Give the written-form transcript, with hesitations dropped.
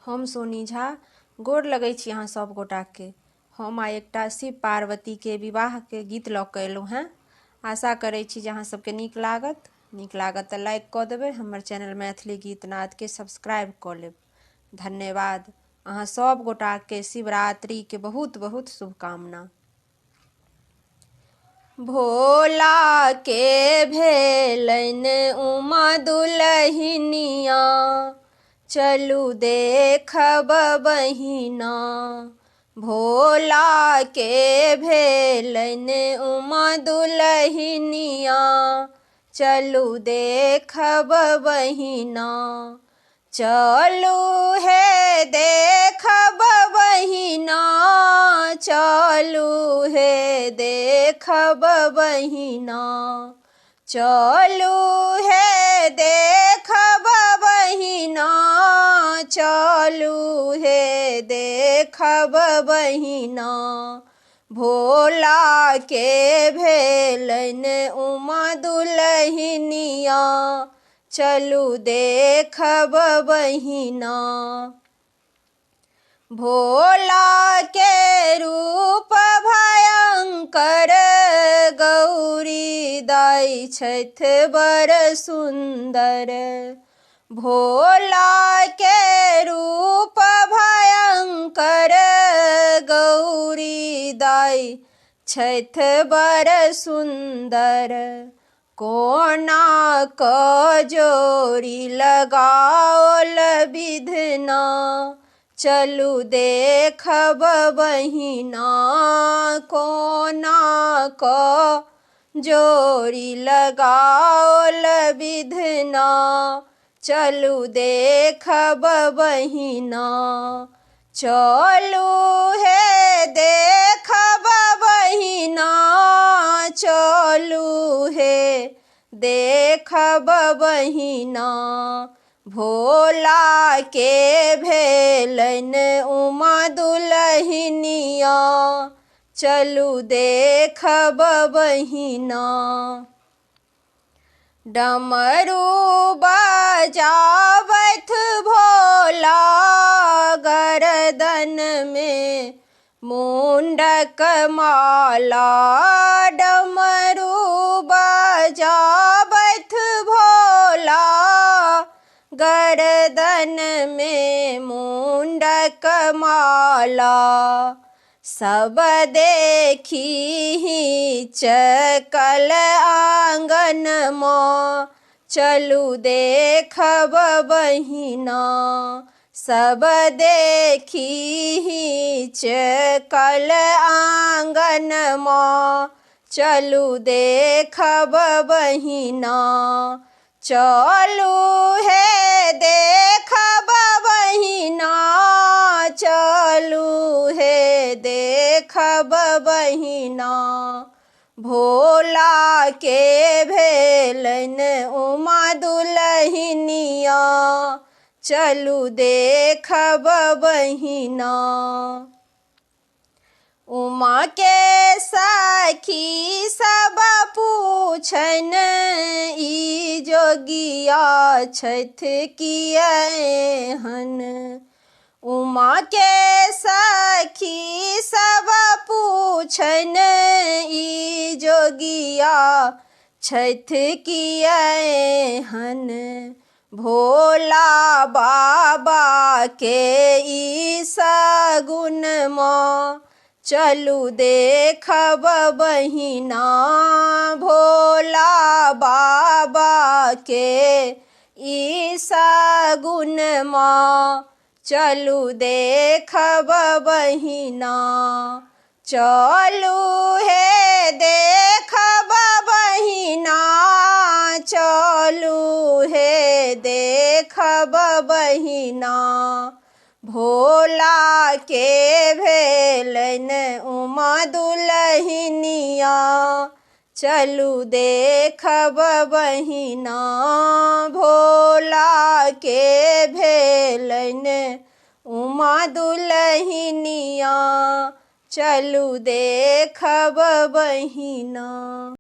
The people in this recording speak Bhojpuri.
हम सोनी झा गोर लगै छी अहाँ सब गोटा के। हम आइ एकटा शिव पार्वती के विवाह के गीत लऽ कऽ एलहुँ हैं। आशा करै छी जे अहाँ सबके नीक लागत तऽ लाइक कऽ देबै, हमर चैनल मैथिली गीत नाद के सब्सक्राइब कऽ लेब। धन्यवाद। अहाँ सब गोटा के शिवरात्रि के बहुत बहुत शुभकामना। भोला के भेलन उमा दुलहिनिया, चलू देखब बहिना। भोला के भेलन उमा दुलहिनिया, चलू देखब बहिना। चलू हे देखब बहिना, चलू हे देखब बहिना। चलू हे देखब बहिना, चलू हे देखब बहिना। भोला के भेलन उमा दुलहिनिया, चलू देखब बहिना। भोला के रूप भयंकर, गौरी दाई छथि बड़ सुंदर। भोला के रूप भयंकर, गौरी दाई छथि बड़ सुंदर। कोना क जोड़ी लगाओल विधना, चलू देखब बहिना। कोना क जोड़ी लगाओल विधना, चलू देखब बहिना। चलू हे देखब बहिना, चलू हे देखब बहिना। भोला के भेलन उमा दुलहिनिया, चलू देखब बहिना। डमरू बजावथ भोला, गर्दन में मुंडक माला। डमरू बजावथ भोला, गर्दन में मुंडक माला। सब देखी चकल आंगन माँ, चलू देखब बहिना। सब देखी चकल आंगन माँ, चलू देखब बहिना। चलू हे देखब बहिना, चलू हे देखब बहिना। भोला के भेलन उमा दुलहिनिया, चलू देखब बहिना। उमा के सखी सब पूछन, ई जोगिया छथि किएहन। उमा के सखी सब पूछन, ई जोगिया छथि किएहन। भोला बाबा के ई सगुन माँ, चलू देखब बहिना। भोला बाबा के ई सगुन माँ, चलू देखब बहिना। चलू हे देखब बहिना, चलू हे देखब बहिना। भोला के भेलन उमा दुलहिनिया, चलू देखब बहिना। भोला के भेलन उमा दुलहिनिया, चलू देखब बहिना।